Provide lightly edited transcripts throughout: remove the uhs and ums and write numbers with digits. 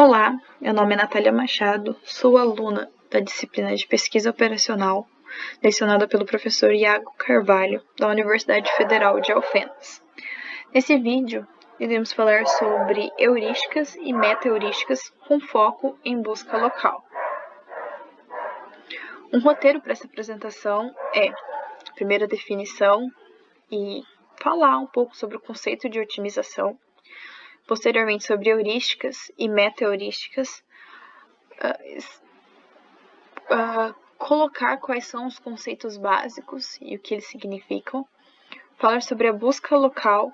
Olá, meu nome é Natália Machado, sou aluna da disciplina de Pesquisa Operacional, lecionada pelo professor Iago Carvalho, da Universidade Federal de Alfenas. Nesse vídeo, iremos falar sobre heurísticas e meta-heurísticas com foco em busca local. Um roteiro para essa apresentação é, primeira definição e falar um pouco sobre o conceito de otimização, posteriormente sobre heurísticas e meta-heurísticas, colocar quais são os conceitos básicos e o que eles significam, falar sobre a busca local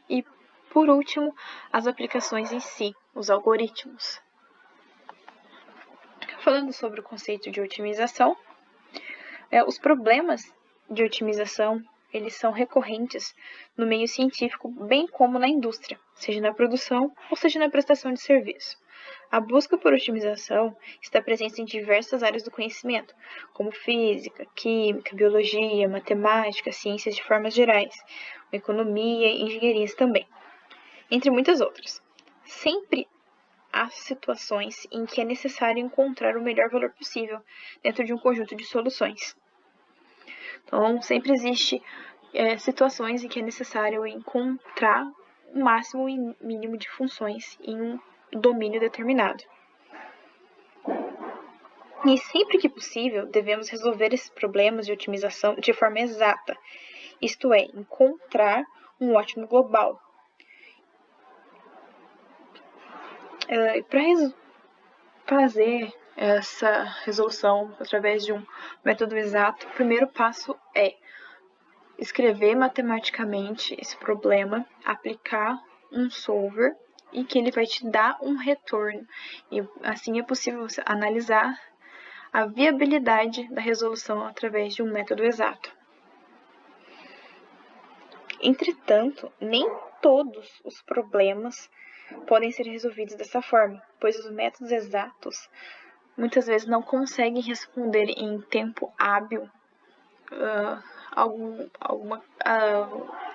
e, por último, as aplicações em si, os algoritmos. Falando sobre o conceito de otimização, os problemas de otimização eles são recorrentes no meio científico, bem como na indústria, seja na produção ou seja na prestação de serviço. A busca por otimização está presente em diversas áreas do conhecimento, como física, química, biologia, matemática, ciências de formas gerais, economia e engenharias também, entre muitas outras. Sempre há situações em que é necessário encontrar o melhor valor possível dentro de um conjunto de soluções. Então, sempre existe situações em que é necessário encontrar o máximo e mínimo de funções em um domínio determinado. E sempre que possível, devemos resolver esses problemas de otimização de forma exata, isto é, encontrar um ótimo global. Para fazer essa resolução através de um método exato, o primeiro passo é escrever matematicamente esse problema, aplicar um solver e que ele vai te dar um retorno. E assim é possível você analisar a viabilidade da resolução através de um método exato. Entretanto, nem todos os problemas podem ser resolvidos dessa forma, pois os métodos exatos muitas vezes não conseguem responder em tempo hábil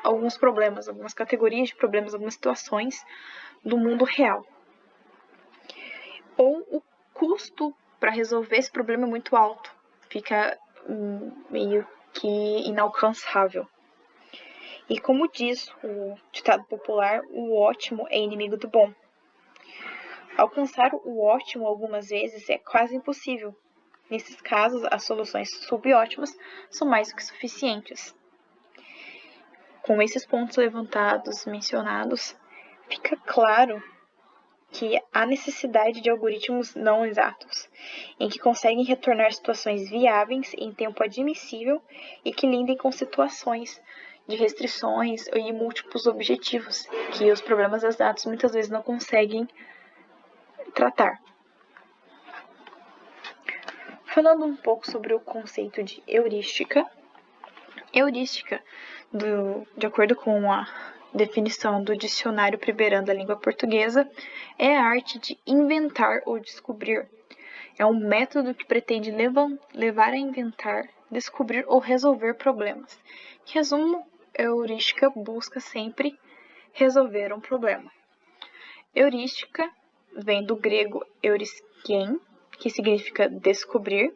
alguns problemas, algumas categorias de problemas, algumas situações do mundo real. Ou o custo para resolver esse problema é muito alto, fica meio que inalcançável. E como diz o ditado popular, o ótimo é inimigo do bom. Alcançar o ótimo algumas vezes é quase impossível. Nesses casos, as soluções subótimas são mais do que suficientes. Com esses pontos levantados, mencionados, fica claro que há necessidade de algoritmos não exatos, em que conseguem retornar situações viáveis em tempo admissível e que lidem com situações de restrições e múltiplos objetivos que os problemas exatos muitas vezes não conseguem tratar. Falando um pouco sobre o conceito de heurística. Heurística, de acordo com a definição do Dicionário Priberan da Língua Portuguesa, é a arte de inventar ou descobrir. É um método que pretende levar a inventar, descobrir ou resolver problemas. Em resumo, heurística busca sempre resolver um problema. Heurística vem do grego euriskien, que significa descobrir,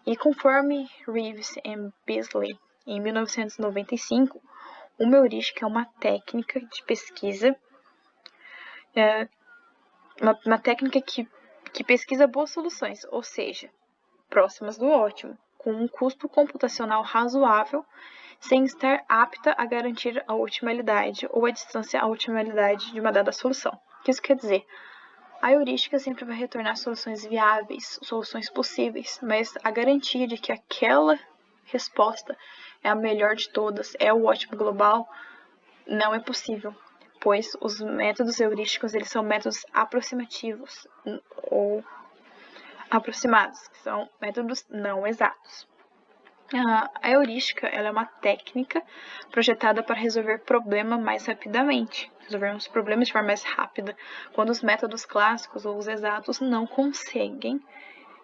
e conforme Reeves e Beasley, em 1995, uma heurística é uma técnica de pesquisa, uma técnica que pesquisa boas soluções, ou seja, próximas do ótimo, com um custo computacional razoável, sem estar apta a garantir a otimalidade ou a distância à otimalidade de uma dada solução. O que isso quer dizer? A heurística sempre vai retornar soluções viáveis, soluções possíveis, mas a garantia de que aquela resposta é a melhor de todas, é o ótimo global, não é possível, pois os métodos heurísticos eles são métodos aproximativos ou aproximados, que são métodos não exatos. A heurística ela é uma técnica projetada para resolver problema mais rapidamente, resolver uns problemas de forma mais rápida, quando os métodos clássicos ou os exatos não conseguem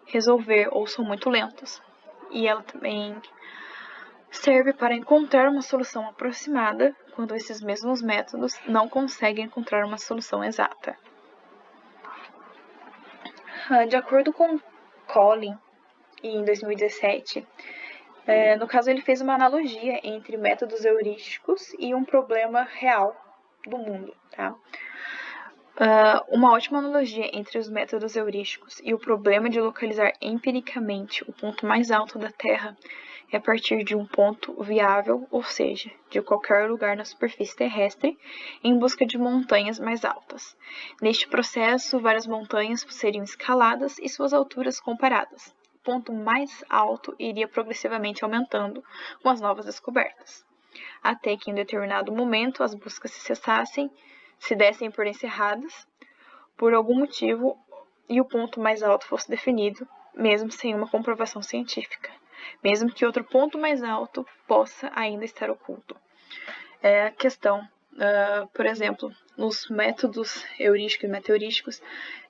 resolver ou são muito lentos. E ela também serve para encontrar uma solução aproximada quando esses mesmos métodos não conseguem encontrar uma solução exata. De acordo com Collin, em 2017, no caso ele fez uma analogia entre métodos heurísticos e um problema real do mundo, tá? Uma ótima analogia entre os métodos heurísticos e o problema de localizar empiricamente o ponto mais alto da Terra é a partir de um ponto viável, ou seja, de qualquer lugar na superfície terrestre, em busca de montanhas mais altas. Neste processo, várias montanhas seriam escaladas e suas alturas comparadas. O ponto mais alto iria progressivamente aumentando com as novas descobertas, até que em determinado momento as buscas se dessem por encerradas por algum motivo e o ponto mais alto fosse definido, mesmo sem uma comprovação científica, mesmo que outro ponto mais alto possa ainda estar oculto. A questão, por exemplo, nos métodos heurísticos e metaheurísticos,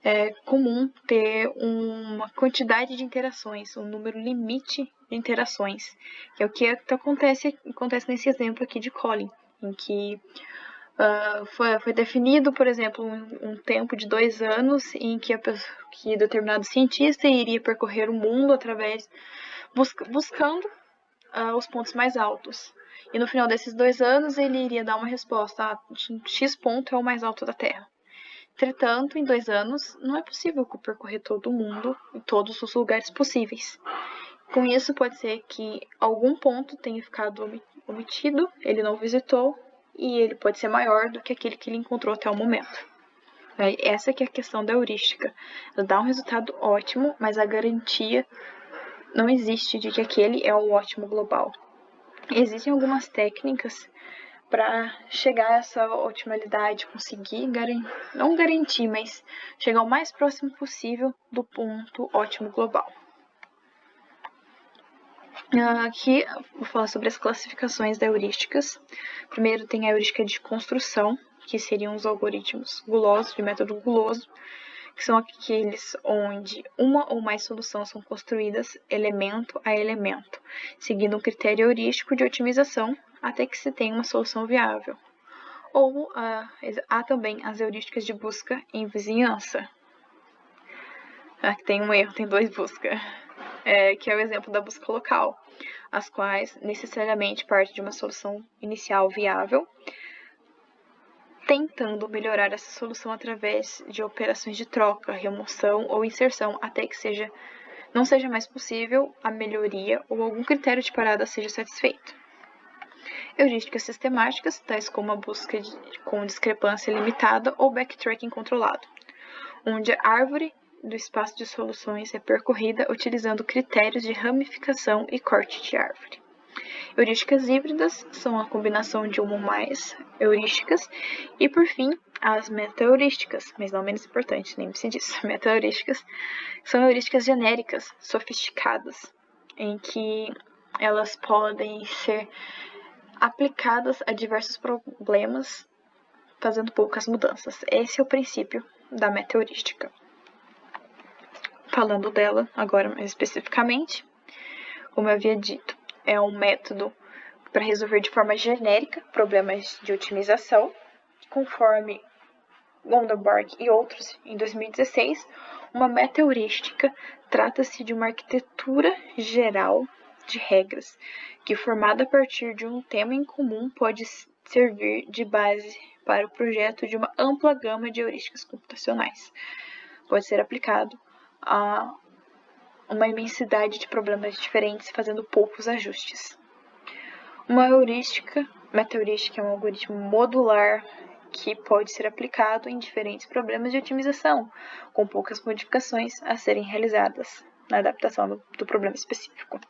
é comum ter uma quantidade de interações, um número limite de interações, que é o que acontece nesse exemplo aqui de Collin, em que foi definido, por exemplo, um tempo de 2 anos em que determinado cientista iria percorrer o mundo buscando os pontos mais altos. E no final desses 2 anos ele iria dar uma resposta: X ponto é o mais alto da Terra. Entretanto, em 2 anos não é possível percorrer todo o mundo e todos os lugares possíveis. Com isso, pode ser que algum ponto tenha ficado omitido, ele não visitou, e ele pode ser maior do que aquele que ele encontrou até o momento. Essa que é a questão da heurística. Ela dá um resultado ótimo, mas a garantia não existe de que aquele é o ótimo global. Existem algumas técnicas para chegar a essa otimalidade, conseguir não garantir, mas chegar o mais próximo possível do ponto ótimo global. Aqui vou falar sobre as classificações da heurísticas. Primeiro tem a heurística de construção, que seriam os algoritmos gulosos, de método guloso, que são aqueles onde uma ou mais soluções são construídas elemento a elemento, seguindo um critério heurístico de otimização até que se tenha uma solução viável. Ou há também as heurísticas de busca em vizinhança. Aqui tem um erro, tem 2 buscas. Que é o exemplo da busca local, as quais necessariamente partem de uma solução inicial viável, tentando melhorar essa solução através de operações de troca, remoção ou inserção, até que não seja mais possível a melhoria ou algum critério de parada seja satisfeito. Heurísticas sistemáticas, tais como a busca com discrepância limitada ou backtracking controlado, onde a árvore do espaço de soluções é percorrida utilizando critérios de ramificação e corte de árvore. Heurísticas híbridas são a combinação de uma ou mais heurísticas. E, por fim, as metaheurísticas, mas não menos importante, lembre-se disso. Metaheurísticas são heurísticas genéricas, sofisticadas, em que elas podem ser aplicadas a diversos problemas, fazendo poucas mudanças. Esse é o princípio da metaheurística. Falando dela agora mais especificamente, como eu havia dito, é um método para resolver de forma genérica problemas de otimização, conforme Gondelborg e outros em 2016. Uma metaheurística trata-se de uma arquitetura geral de regras que, formada a partir de um tema em comum, pode servir de base para o projeto de uma ampla gama de heurísticas computacionais. Pode ser aplicado a uma imensidade de problemas diferentes, fazendo poucos ajustes. Uma metaheurística é um algoritmo modular que pode ser aplicado em diferentes problemas de otimização, com poucas modificações a serem realizadas na adaptação do problema específico.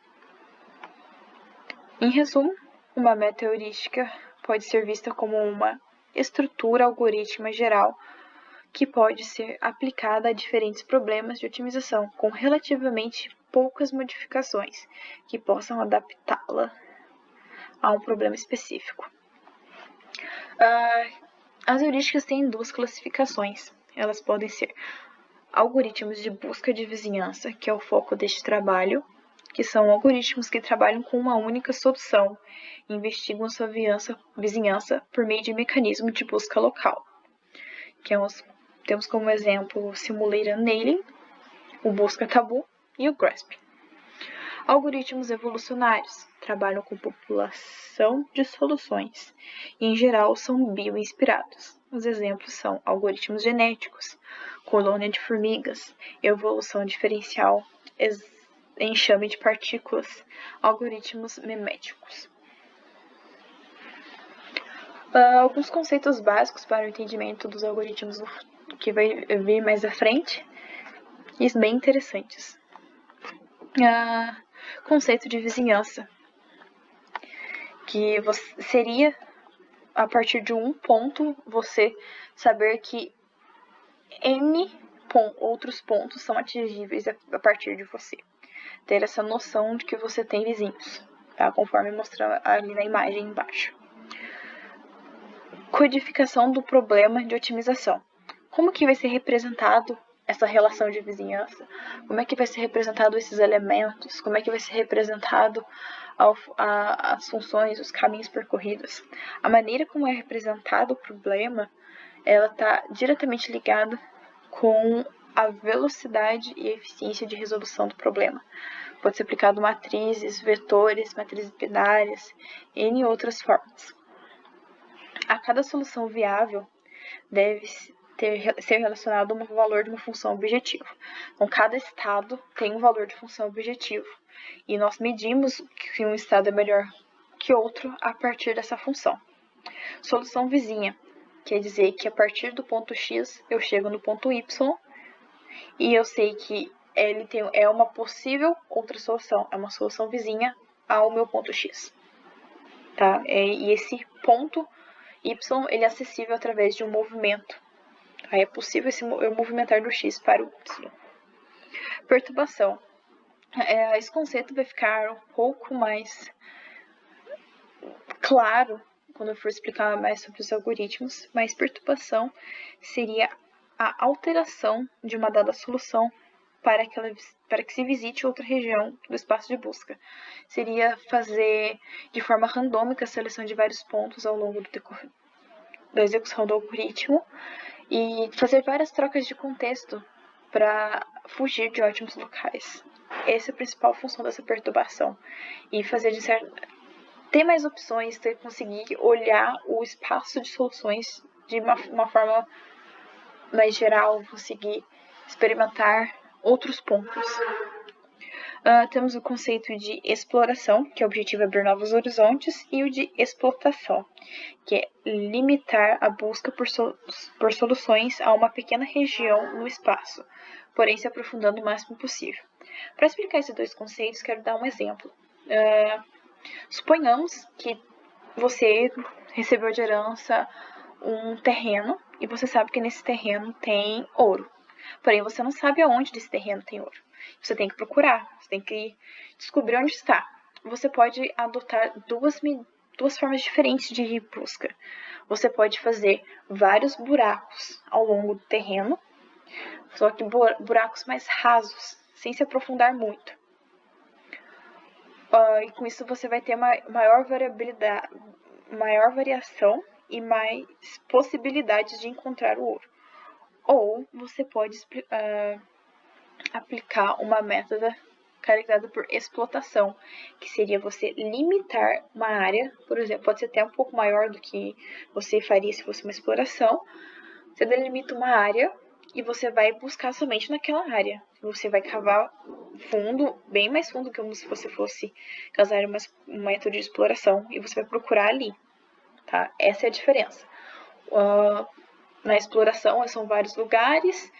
Em resumo, uma metaheurística pode ser vista como uma estrutura algorítmica geral que pode ser aplicada a diferentes problemas de otimização, com relativamente poucas modificações que possam adaptá-la a um problema específico. As heurísticas têm 2 classificações. Elas podem ser algoritmos de busca de vizinhança, que é o foco deste trabalho, que são algoritmos que trabalham com uma única solução e investigam sua vizinhança por meio de mecanismo de busca local, que temos como exemplo o Simulated Annealing, o Busca Tabu e o GRASP. Algoritmos evolucionários trabalham com população de soluções e, em geral, são bioinspirados. Os exemplos são algoritmos genéticos, colônia de formigas, evolução diferencial, enxame de partículas, algoritmos meméticos. Alguns conceitos básicos para o entendimento dos algoritmos que vai vir mais à frente, e bem interessantes. Conceito de vizinhança, que seria a partir de um ponto você saber que N outros pontos são atingíveis a partir de você. Ter essa noção de que você tem vizinhos, tá? Conforme mostra ali na imagem embaixo. Codificação do problema de otimização. Como que vai ser representado essa relação de vizinhança? Como é que vai ser representado esses elementos? Como é que vai ser representado as funções, os caminhos percorridos? A maneira como é representado o problema, ela está diretamente ligada com a velocidade e eficiência de resolução do problema. Pode ser aplicado matrizes, vetores, matrizes binárias, N outras formas. A cada solução viável deve ser relacionado a um valor de uma função objetiva. Então, cada estado tem um valor de função objetivo. E nós medimos que um estado é melhor que outro a partir dessa função. Solução vizinha quer dizer que a partir do ponto X eu chego no ponto Y e eu sei que ele é uma possível outra solução. É uma solução vizinha ao meu ponto X. Tá? E esse ponto Y ele é acessível através de um movimento. Aí é possível eu movimentar do X para o Y. Perturbação. Esse conceito vai ficar um pouco mais claro quando eu for explicar mais sobre os algoritmos, mas perturbação seria a alteração de uma dada solução para que se visite outra região do espaço de busca. Seria fazer de forma randômica a seleção de vários pontos ao longo da execução do algoritmo e fazer várias trocas de contexto para fugir de ótimos locais. Essa é a principal função dessa perturbação. E fazer ter mais opções, conseguir olhar o espaço de soluções de uma forma mais geral, conseguir experimentar outros pontos. Temos o conceito de exploração, que o objetivo é abrir novos horizontes, e o de explotação, que é limitar a busca por soluções a uma pequena região no espaço, porém se aprofundando o máximo possível. Para explicar esses dois conceitos, quero dar um exemplo. Suponhamos que você recebeu de herança um terreno e você sabe que nesse terreno tem ouro. Porém, você não sabe aonde desse terreno tem ouro. Você tem que procurar, você tem que descobrir onde está. Você pode adotar duas formas diferentes de busca. Você pode fazer vários buracos ao longo do terreno, só que buracos mais rasos, sem se aprofundar muito. E com isso você vai ter maior variação e mais possibilidades de encontrar o ouro. Ou você pode aplicar uma método caracterizada por explotação, que seria você limitar uma área, por exemplo, pode ser até um pouco maior do que você faria se fosse uma exploração. Você delimita uma área e você vai buscar somente naquela área. Você vai cavar fundo, bem mais fundo que como se você fosse causar um método de exploração, e você vai procurar ali. Tá? Essa é a diferença. Na exploração, são vários lugares,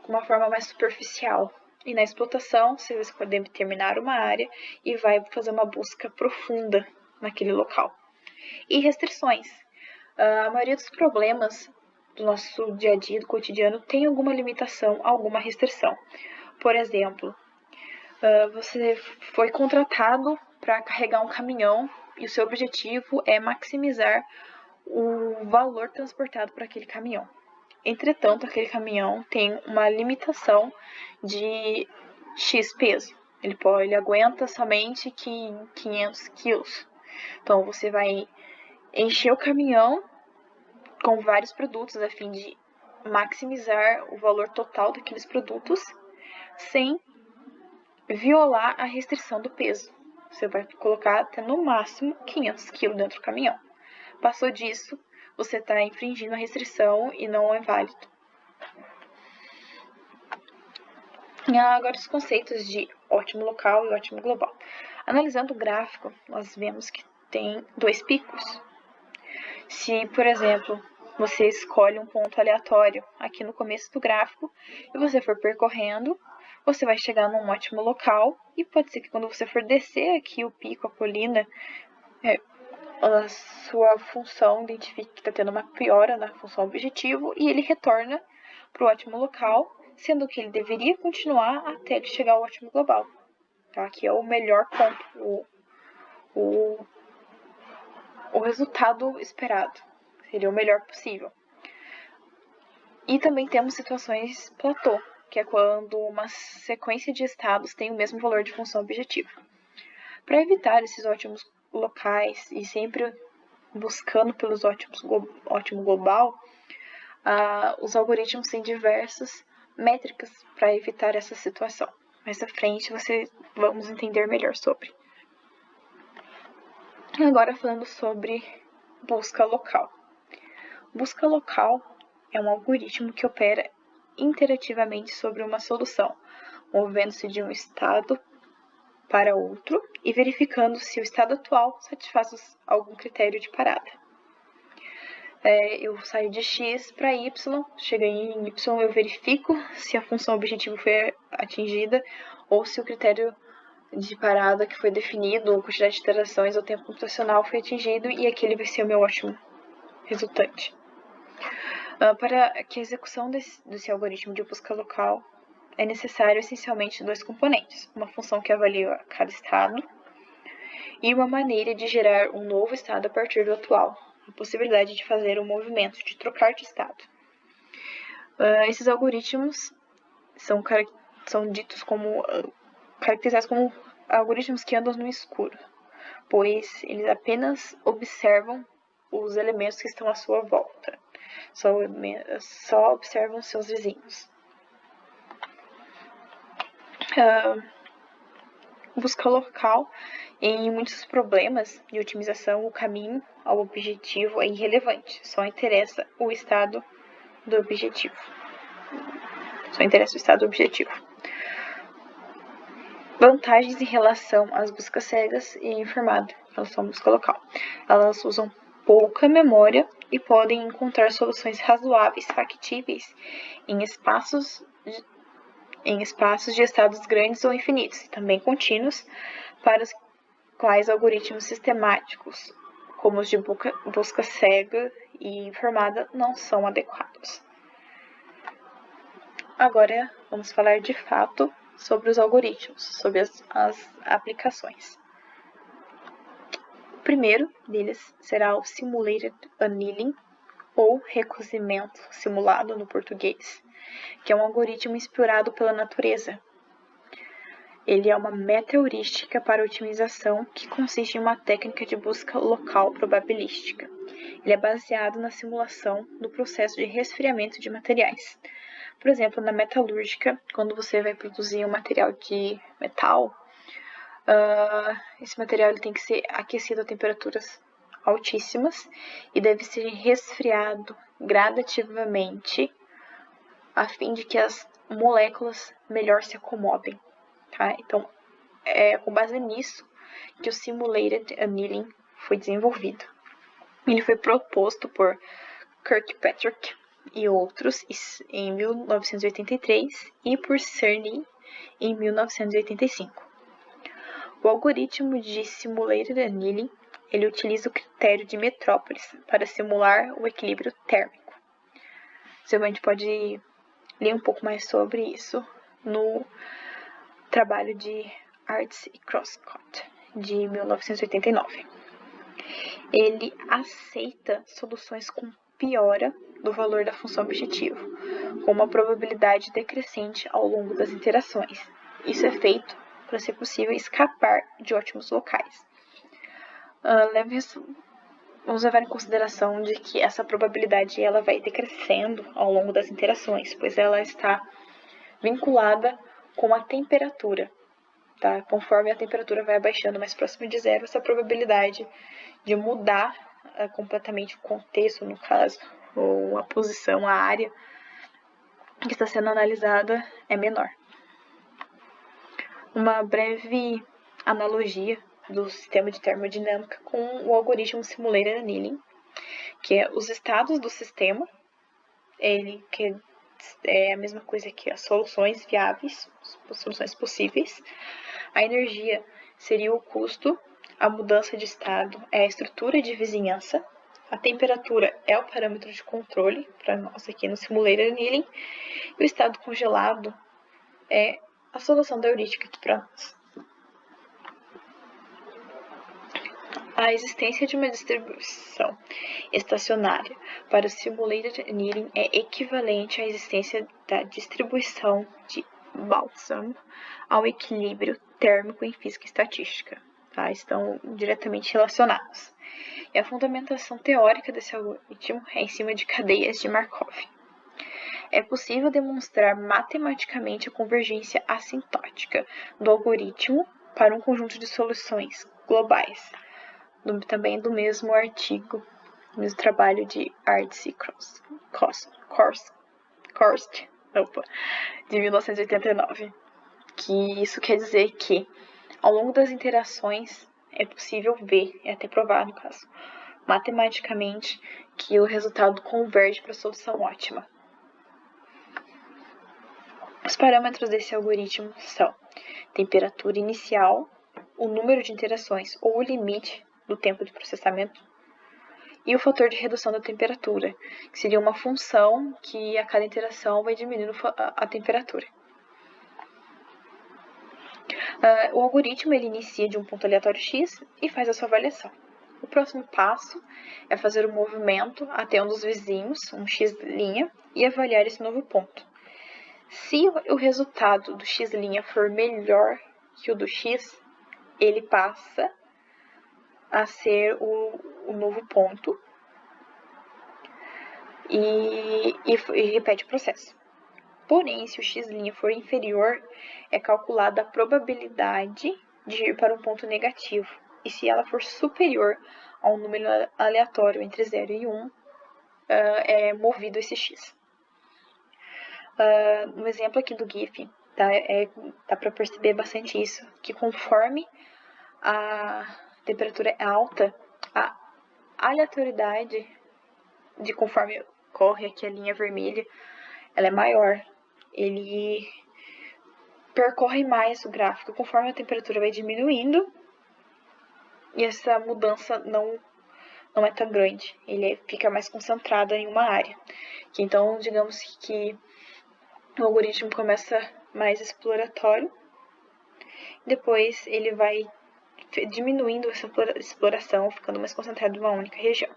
com uma forma mais superficial. E na explotação, você vai determinar uma área e vai fazer uma busca profunda naquele local. E restrições. A maioria dos problemas do nosso dia a dia, do cotidiano, tem alguma limitação, alguma restrição. Por exemplo, você foi contratado para carregar um caminhão e o seu objetivo é maximizar o valor transportado por aquele caminhão. Entretanto, aquele caminhão tem uma limitação de X peso. Ele aguenta somente 500 quilos. Então, você vai encher o caminhão com vários produtos a fim de maximizar o valor total daqueles produtos, sem violar a restrição do peso. Você vai colocar até no máximo 500 kg dentro do caminhão. Passou disso, você está infringindo a restrição e não é válido. Agora os conceitos de ótimo local e ótimo global. Analisando o gráfico, nós vemos que tem dois picos. Se, por exemplo, você escolhe um ponto aleatório aqui no começo do gráfico e você for percorrendo, você vai chegar num ótimo local e pode ser que quando você for descer aqui o pico, a colina, a sua função identifique que está tendo uma piora na função objetivo e ele retorna para o ótimo local, sendo que ele deveria continuar até ele chegar ao ótimo global. Então, aqui é o melhor ponto, o resultado esperado. Seria o melhor possível. E também temos situações platô, que é quando uma sequência de estados tem o mesmo valor de função objetiva. Para evitar esses ótimos locais e sempre buscando pelos ótimo global, os algoritmos têm diversas métricas para evitar essa situação. Mais à frente vamos entender melhor sobre. Agora falando sobre busca local. Busca local é um algoritmo que opera interativamente sobre uma solução, movendo-se de um estado para outro e verificando se o estado atual satisfaz algum critério de parada. Eu saio de X para Y, chego em Y, eu verifico se a função objetivo foi atingida ou se o critério de parada que foi definido, ou quantidade de iterações ou tempo computacional foi atingido, e aquele vai ser o meu ótimo resultante. Para que a execução desse algoritmo de busca local é necessário essencialmente dois componentes: uma função que avalia cada estado e uma maneira de gerar um novo estado a partir do atual, a possibilidade de fazer um movimento, de trocar de estado. Esses algoritmos são caracterizados como algoritmos que andam no escuro, pois eles apenas observam os elementos que estão à sua volta. Só observam seus vizinhos. Busca local, em muitos problemas de otimização, o caminho ao objetivo é irrelevante. Só interessa o estado do objetivo. Vantagens em relação às buscas cegas e informada em relação à busca local. Elas usam pouca memória e podem encontrar soluções razoáveis, factíveis, em espaços de estados grandes ou infinitos, e também contínuos, para os quais algoritmos sistemáticos, como os de busca cega e informada, não são adequados. Agora, vamos falar de fato sobre os algoritmos, sobre as aplicações. O primeiro deles será o Simulated Annealing, ou recozimento simulado no português, que é um algoritmo inspirado pela natureza. Ele é uma meta-heurística para otimização que consiste em uma técnica de busca local probabilística. Ele é baseado na simulação do processo de resfriamento de materiais. Por exemplo, na metalúrgica, quando você vai produzir um material de metal, esse material ele tem que ser aquecido a temperaturas altíssimas e deve ser resfriado gradativamente a fim de que as moléculas melhor se acomodem. Tá? Então, é com base nisso que o Simulated Annealing foi desenvolvido. Ele foi proposto por Kirkpatrick e outros em 1983 e por Cerny em 1985. O algoritmo de Simulated Annealing ele utiliza o critério de metrópoles para simular o equilíbrio térmico. Você pode ler um pouco mais sobre isso no trabalho de Arts e Crosscott, de 1989. Ele aceita soluções com piora do valor da função objetivo, com uma probabilidade decrescente ao longo das interações. Isso é feito para ser possível escapar de ótimos locais. Vamos levar em consideração de que essa probabilidade vai decrescendo ao longo das interações, pois ela está vinculada com a temperatura. Tá? Conforme a temperatura vai abaixando mais próximo de zero, essa probabilidade de mudar completamente o contexto, no caso, ou a posição, a área que está sendo analisada é menor. Uma breve analogia do sistema de termodinâmica com o algoritmo Simulated Annealing, que é os estados do sistema, ele que é a mesma coisa que as soluções viáveis, as soluções possíveis. A energia seria o custo, a mudança de estado é a estrutura de vizinhança, a temperatura é o parâmetro de controle, para nós aqui no Simulated Annealing, e o estado congelado é a solução da heurística aqui para nós. A existência de uma distribuição estacionária para o Simulated Annealing é equivalente à existência da distribuição de Baltzan ao equilíbrio térmico em física e estatística. Tá? Estão diretamente relacionados. E a fundamentação teórica desse algoritmo é em cima de cadeias de Markov. É possível demonstrar matematicamente a convergência assintótica do algoritmo para um conjunto de soluções globais, também do mesmo artigo, do mesmo trabalho de Arts e Korst, de 1989. Que isso quer dizer que, ao longo das interações, é possível ver, é até provar no caso, matematicamente, que o resultado converge para a solução ótima. Os parâmetros desse algoritmo são temperatura inicial, o número de interações ou o limite do tempo de processamento e o fator de redução da temperatura, que seria uma função que a cada interação vai diminuindo a temperatura. O algoritmo ele inicia de um ponto aleatório x e faz a sua avaliação. O próximo passo é fazer o movimento até um dos vizinhos, um x', e avaliar esse novo ponto. Se o resultado do x' for melhor que o do x, ele passa a ser o novo ponto e repete o processo. Porém, se o x' for inferior, é calculada a probabilidade de ir para um ponto negativo. E se ela for superior a um número aleatório entre 0 e 1, é movido esse x. No exemplo aqui do GIF, dá para perceber bastante isso, que conforme a temperatura é alta, a aleatoriedade de conforme corre aqui a linha vermelha, ela é maior. Ele percorre mais o gráfico conforme a temperatura vai diminuindo e essa mudança não é tão grande. Ele fica mais concentrado em uma área. Então, digamos que o algoritmo começa mais exploratório, depois ele vai diminuindo essa exploração, ficando mais concentrado em uma única região.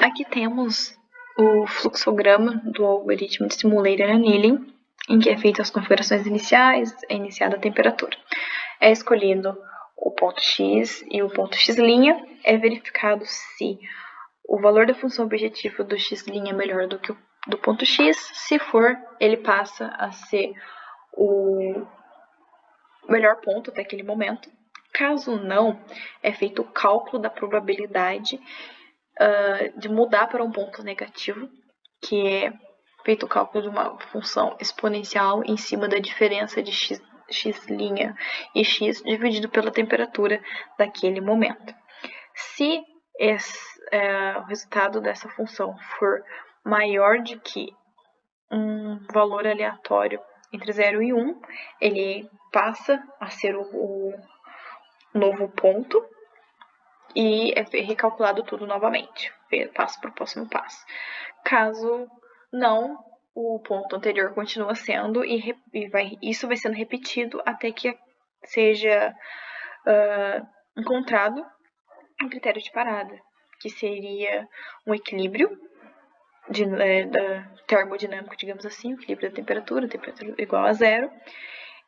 Aqui temos o fluxograma do algoritmo de Simulated Annealing, em que é feita as configurações iniciais, é iniciada a temperatura. É escolhido o ponto x e o ponto x', é verificado se o valor da função objetiva do x' é melhor do que o do ponto x. Se for, ele passa a ser o melhor ponto até aquele momento. Caso não, é feito o cálculo da probabilidade de mudar para um ponto negativo, que é feito o cálculo de uma função exponencial em cima da diferença de x' e x dividido pela temperatura daquele momento. Se o resultado dessa função for maior do que um valor aleatório entre 0 e 1, ele passa a ser o novo ponto e é recalculado tudo novamente, passo para o próximo passo. Caso não, o ponto anterior continua sendo isso vai sendo repetido até que seja encontrado um critério de parada, que seria um equilíbrio termodinâmico, digamos assim, o equilíbrio da temperatura igual a 0,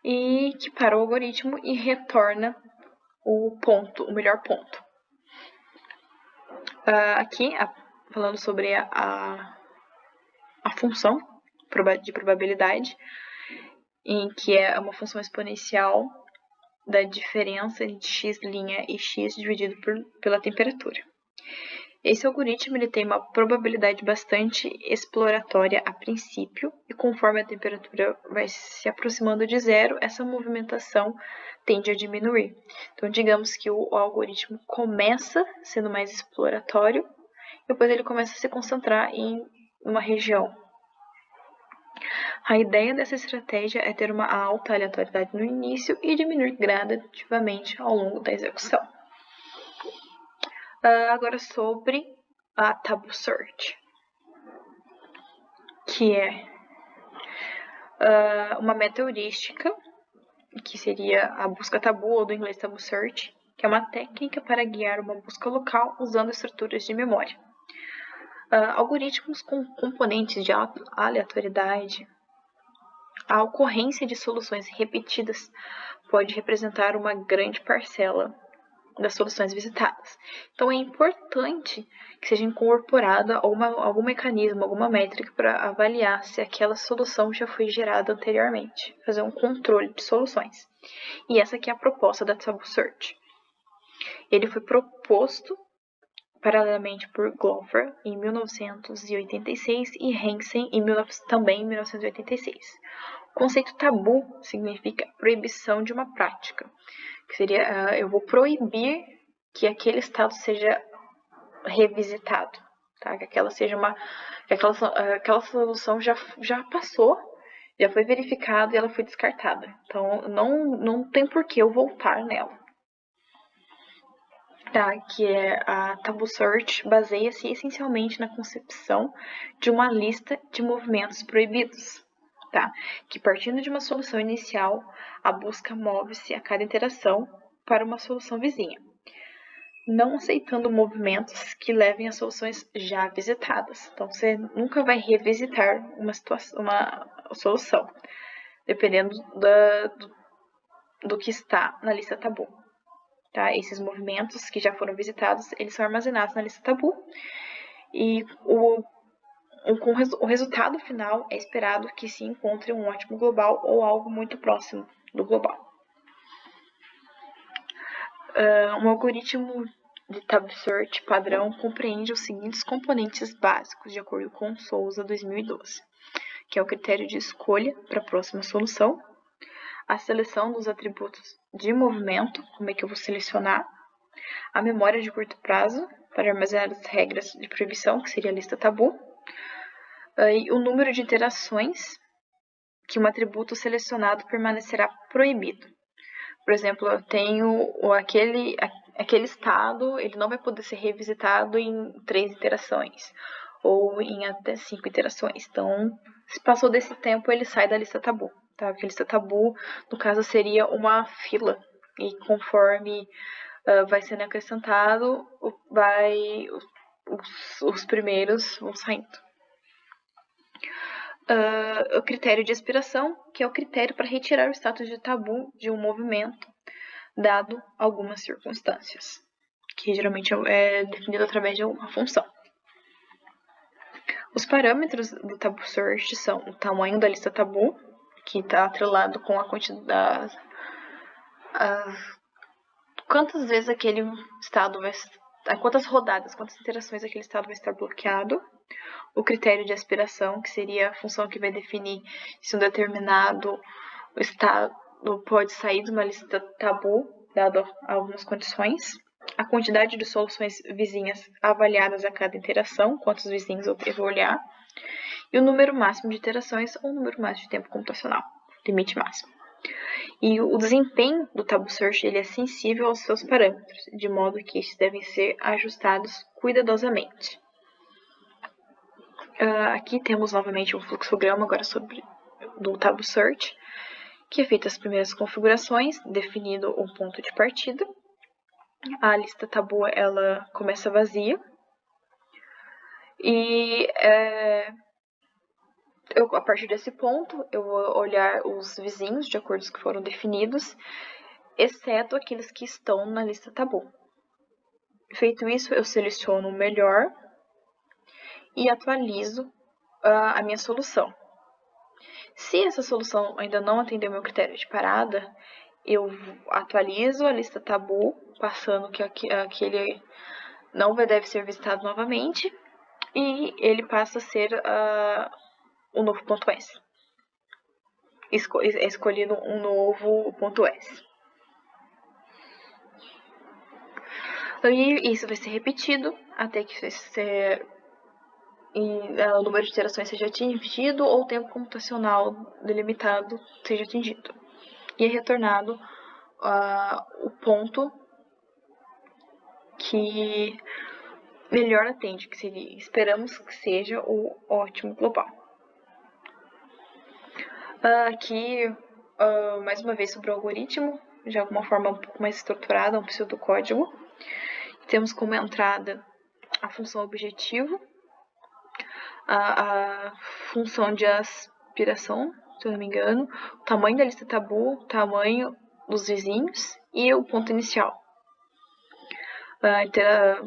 e que para o algoritmo e retorna o melhor ponto. Aqui, falando sobre a função de probabilidade, em que é uma função exponencial da diferença de x' e x dividido pela temperatura. Esse algoritmo ele tem uma probabilidade bastante exploratória a princípio, e conforme a temperatura vai se aproximando de zero, essa movimentação tende a diminuir. Então, digamos que o algoritmo começa sendo mais exploratório, depois ele começa a se concentrar em uma região. A ideia dessa estratégia é ter uma alta aleatoriedade no início e diminuir gradativamente ao longo da execução. Agora sobre a Tabu Search, que é uma meta heurística, que seria a busca tabu, ou do inglês Tabu Search, que é uma técnica para guiar uma busca local usando estruturas de memória. Algoritmos com componentes de aleatoriedade, a ocorrência de soluções repetidas pode representar uma grande parcela das soluções visitadas. Então, é importante que seja incorporada algum mecanismo, alguma métrica para avaliar se aquela solução já foi gerada anteriormente, fazer um controle de soluções. E essa aqui é a proposta da Tabu Search. Ele foi proposto paralelamente por Glover em 1986 e Hansen também em 1986. O conceito tabu significa proibição de uma prática, que seria eu vou proibir que aquele estado seja revisitado, tá? Que aquela solução já passou, já foi verificada e ela foi descartada. Então não tem por que eu voltar nela. Tá, que é a Tabu Search baseia-se essencialmente na concepção de uma lista de movimentos proibidos, tá? Que partindo de uma solução inicial, a busca move-se a cada interação para uma solução vizinha, não aceitando movimentos que levem a soluções já visitadas. Então, você nunca vai revisitar uma solução, dependendo do que está na lista tabu. Tá? Esses movimentos que já foram visitados, eles são armazenados na lista tabu, e o resultado final é esperado que se encontre um ótimo global ou algo muito próximo do global. Um algoritmo de Tabu Search padrão compreende os seguintes componentes básicos, de acordo com Souza 2012, que é o critério de escolha para a próxima solução, a seleção dos atributos de movimento, como é que eu vou selecionar, a memória de curto prazo, para armazenar as regras de proibição, que seria a lista tabu, e o número de interações que um atributo selecionado permanecerá proibido. Por exemplo, eu tenho aquele estado, ele não vai poder ser revisitado em 3 interações, ou em até 5 interações. Então, se passou desse tempo, ele sai da lista tabu. Tá? Porque a lista tabu, no caso, seria uma fila, e conforme vai sendo acrescentado, os primeiros vão saindo. O critério de aspiração, que é o critério para retirar o status de tabu de um movimento, dado algumas circunstâncias, que geralmente é definido através de uma função. Os parâmetros do Tabu Search são o tamanho da lista tabu, que está atrelado com a quantidade, quantas vezes aquele estado quantas rodadas, quantas interações aquele estado vai estar bloqueado. O critério de aspiração, que seria a função que vai definir se um determinado estado pode sair de uma lista tabu, dado algumas condições. A quantidade de soluções vizinhas avaliadas a cada interação, quantos vizinhos eu vou olhar. E o número máximo de interações ou o número máximo de tempo computacional, limite máximo. E o desempenho do Tabu Search ele é sensível aos seus parâmetros, de modo que estes devem ser ajustados cuidadosamente. Aqui temos novamente um fluxograma agora do Tabu Search, que é feito as primeiras configurações, definido um ponto de partida. A lista tabu ela começa vazia, e a partir desse ponto eu vou olhar os vizinhos de acordo com os que foram definidos, exceto aqueles que estão na lista tabu. Feito isso, eu seleciono o melhor e atualizo a minha solução. Se essa solução ainda não atender o meu critério de parada, eu atualizo a lista tabu, passando que aquele não deve ser visitado novamente, e ele passa a ser o novo ponto S. Escolhido um novo ponto S. E isso vai ser repetido até que o número de iterações seja atingido ou o tempo computacional delimitado seja atingido. E é retornado o ponto que melhor atende, que esperamos que seja o ótimo global. Aqui, mais uma vez, sobre o algoritmo, de alguma forma um pouco mais estruturada, um pseudocódigo. Temos como entrada a função objetivo, a função de aspiração, se eu não me engano, o tamanho da lista tabu, o tamanho dos vizinhos e o ponto inicial. Terá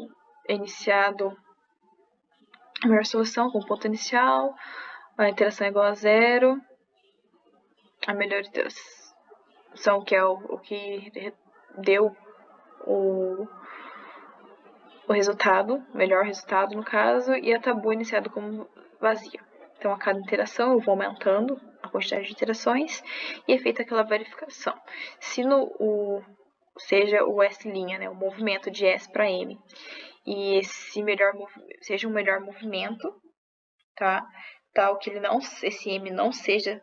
iniciado a melhor solução com o ponto inicial, a interação é igual a 0, a melhor interação, que é o que deu o resultado, o melhor resultado no caso, e a tabu iniciado como vazia. Então, a cada interação eu vou aumentando a quantidade de interações e é feita aquela verificação. Se seja o S', né, o movimento de S para M, e esse seja um melhor movimento, tá? Tal que esse M não seja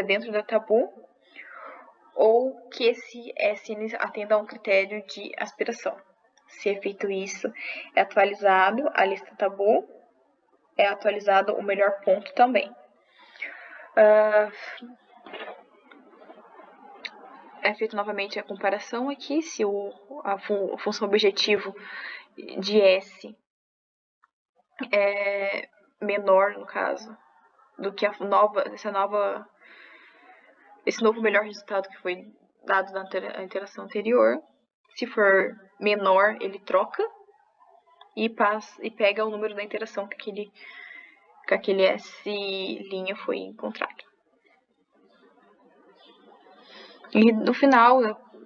dentro da tabu, ou que esse S atenda a um critério de aspiração. Se é feito isso, é atualizado a lista tabu, é atualizado o melhor ponto também. É feito novamente a comparação aqui, se a função objetivo de S é menor, no caso, do que esse novo melhor resultado que foi dado na interação anterior. Se for menor, ele troca e pega o número da interação que aquele S' foi encontrado. E no final,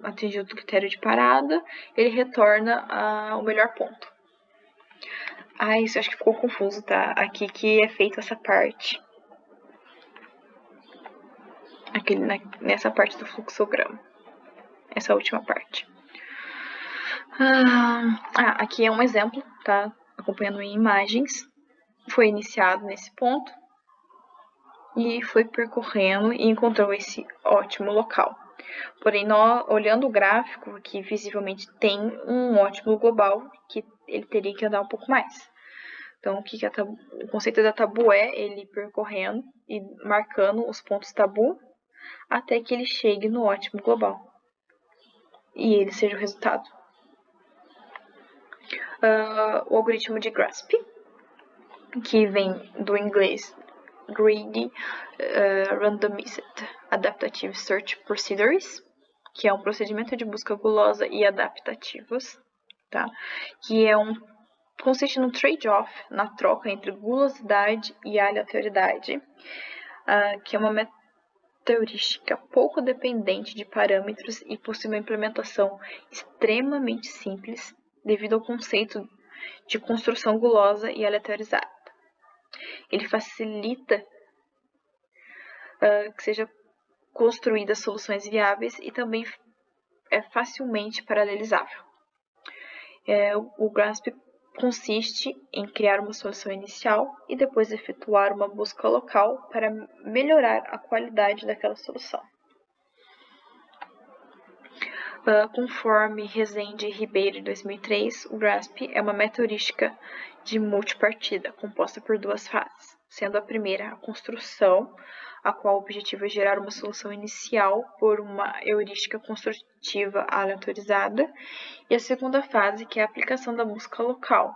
atingido o critério de parada, ele retorna o melhor ponto. Isso acho que ficou confuso, tá? Aqui que é feita essa parte. Aqui nessa parte do fluxograma. Essa última parte. Aqui é um exemplo, tá? Acompanhando em imagens. Foi iniciado nesse ponto e foi percorrendo e encontrou esse ótimo local. Porém, olhando o gráfico, que visivelmente tem um ótimo global, que ele teria que andar um pouco mais. Então, o conceito da tabu é ele percorrendo e marcando os pontos tabu até que ele chegue no ótimo global. E ele seja o resultado. O algoritmo de GRASP, que vem do inglês Greedy Randomized Adaptive Search Procedures, que é um procedimento de busca gulosa e adaptativos, tá? Que consiste num trade-off, na troca entre gulosidade e aleatoriedade, que é uma heurística pouco dependente de parâmetros e possui uma implementação extremamente simples devido ao conceito de construção gulosa e aleatorizada. Ele facilita que seja construídas soluções viáveis e também é facilmente paralelizável. O GRASP consiste em criar uma solução inicial e depois efetuar uma busca local para melhorar a qualidade daquela solução. Conforme Rezende e Ribeiro, em 2003, o GRASP é uma meta-heurística de multipartida, composta por duas fases, sendo a primeira a construção, a qual o objetivo é gerar uma solução inicial por uma heurística construtiva aleatorizada, e a segunda fase, que é a aplicação da busca local,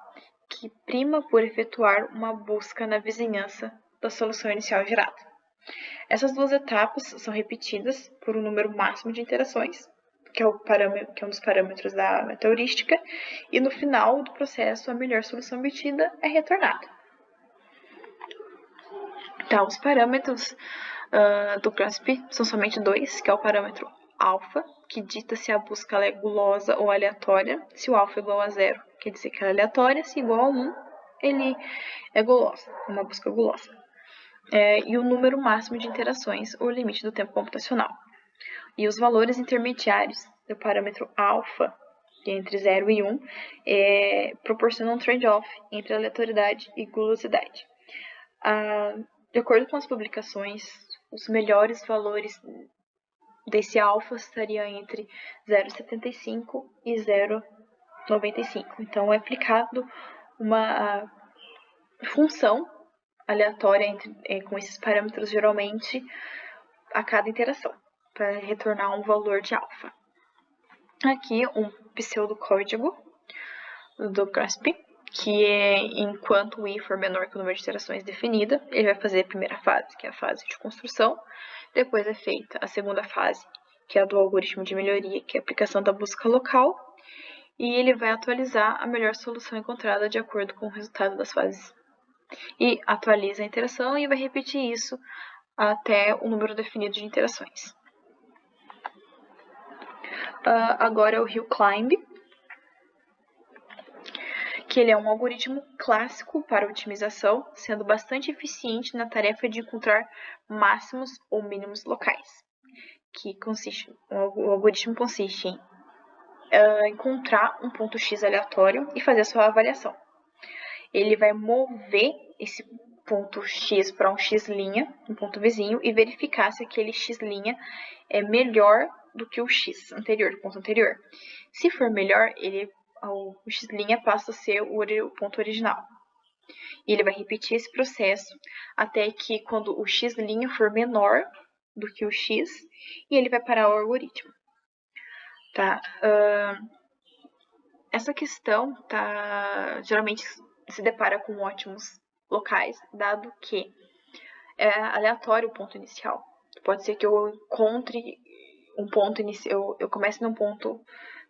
que prima por efetuar uma busca na vizinhança da solução inicial gerada. Essas duas etapas são repetidas por um número máximo de interações, que é um dos parâmetros da meta-heurística, e no final do processo a melhor solução obtida é retornada. Tá, os parâmetros do GRASP são somente dois, que é o parâmetro alfa, que dita se a busca ela é gulosa ou aleatória. Se o alfa é igual a 0, quer dizer que ela é aleatória. Se igual a 1, ele é gulosa, uma busca gulosa. E o número máximo de interações, ou limite do tempo computacional. E os valores intermediários do parâmetro alfa, que é entre 0 e 1, proporcionam um trade-off entre aleatoriedade e gulosidade. De acordo com as publicações, os melhores valores desse alfa estariam entre 0,75 e 0,95. Então, é aplicado uma função aleatória com esses parâmetros, geralmente, a cada interação, para retornar um valor de alfa. Aqui, um pseudocódigo do GRASP, que é enquanto o i for menor que o número de iterações definida, ele vai fazer a primeira fase, que é a fase de construção. Depois é feita a segunda fase, que é a do algoritmo de melhoria, que é a aplicação da busca local. E ele vai atualizar a melhor solução encontrada de acordo com o resultado das fases. E atualiza a interação e vai repetir isso até o número definido de interações. Agora é o Hill Climb, que ele é um algoritmo clássico para otimização, sendo bastante eficiente na tarefa de encontrar máximos ou mínimos locais. O algoritmo consiste em encontrar um ponto X aleatório e fazer a sua avaliação. Ele vai mover esse ponto X para um X', um ponto vizinho, e verificar se aquele X' é melhor do que o X anterior, o ponto anterior. Se for melhor, o X' passa a ser o ponto original. E ele vai repetir esse processo até que quando o X' for menor do que o X, e ele vai parar o algoritmo. Tá? Essa questão geralmente se depara com ótimos locais, dado que é aleatório o ponto inicial. Pode ser que eu encontre um ponto inicial, eu comece num ponto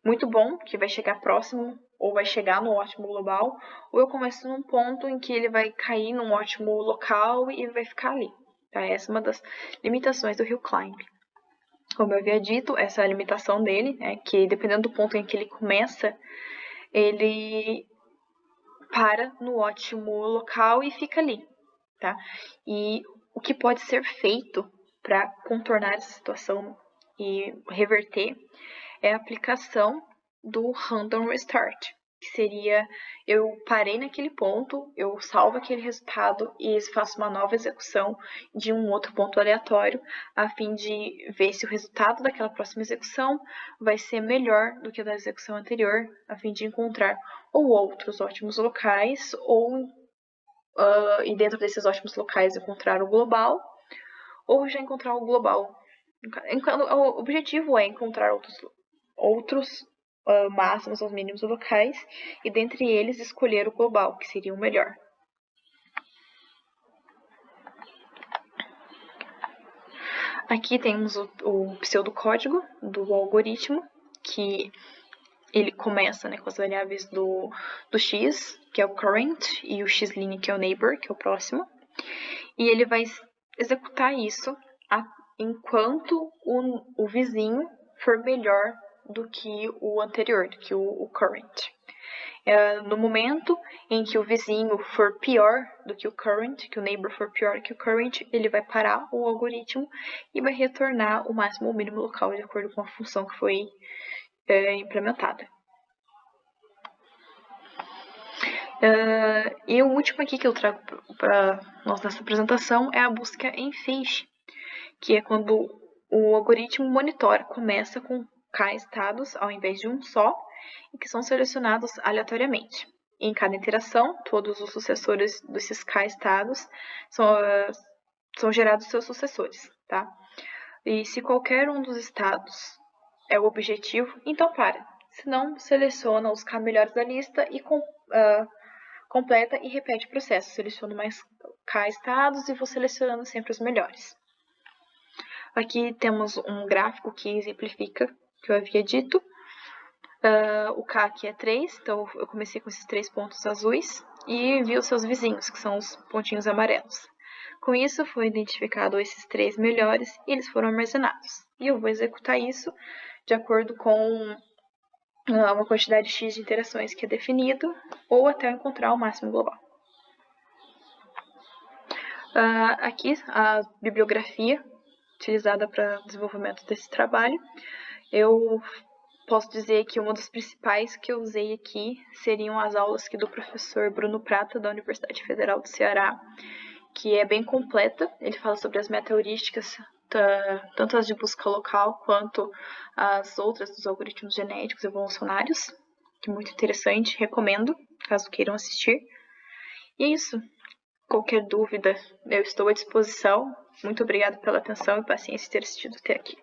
muito bom, que vai chegar próximo, ou vai chegar no ótimo global, ou eu começo num ponto em que ele vai cair num ótimo local e vai ficar ali. Tá? Essa é uma das limitações do Hill Climb. Como eu havia dito, essa é a limitação dele, que dependendo do ponto em que ele começa, ele para no ótimo local e fica ali. Tá? E o que pode ser feito para contornar essa situação e reverter é a aplicação do random restart, que seria eu parei naquele ponto, eu salvo aquele resultado e faço uma nova execução de um outro ponto aleatório, a fim de ver se o resultado daquela próxima execução vai ser melhor do que a da execução anterior, a fim de encontrar ou outros ótimos locais, e dentro desses ótimos locais encontrar o global, ou já encontrar o global. O objetivo é encontrar outros máximos ou mínimos locais, e dentre eles escolher o global, que seria o melhor. Aqui temos o pseudocódigo do algoritmo, que ele começa com as variáveis do x, que é o current, e o x', que é o neighbor, que é o próximo. E ele vai executar isso enquanto o vizinho for melhor do que o anterior, do que o current. No momento em que o vizinho for pior do que o current, que o neighbor for pior do que o current, ele vai parar o algoritmo e vai retornar o máximo ou mínimo local de acordo com a função que foi implementada. E o último aqui que eu trago para nós nessa apresentação é a busca em feixe, que é quando o algoritmo monitora, começa com K estados ao invés de um só, e que são selecionados aleatoriamente. Em cada interação, todos os sucessores desses K estados são gerados seus sucessores. Tá? E se qualquer um dos estados é o objetivo, então para. Se não, seleciona os K melhores da lista e completa e repete o processo. Seleciono mais K estados e vou selecionando sempre os melhores. Aqui temos um gráfico que exemplifica o que eu havia dito. O K aqui é 3, então eu comecei com esses 3 pontos azuis e vi os seus vizinhos, que são os pontinhos amarelos. Com isso, foi identificado esses 3 melhores e eles foram armazenados. E eu vou executar isso de acordo com uma quantidade X de interações que é definido, ou até encontrar o máximo global. Aqui a bibliografia utilizada para o desenvolvimento desse trabalho. Eu posso dizer que uma das principais que eu usei aqui seriam as aulas do professor Bruno Prata, da Universidade Federal do Ceará, que é bem completa. Ele fala sobre as meta-heurísticas, tanto as de busca local quanto as outras dos algoritmos genéticos evolucionários, que é muito interessante, recomendo, caso queiram assistir. E é isso. Qualquer dúvida, eu estou à disposição. Muito obrigada pela atenção e paciência de ter assistido até aqui.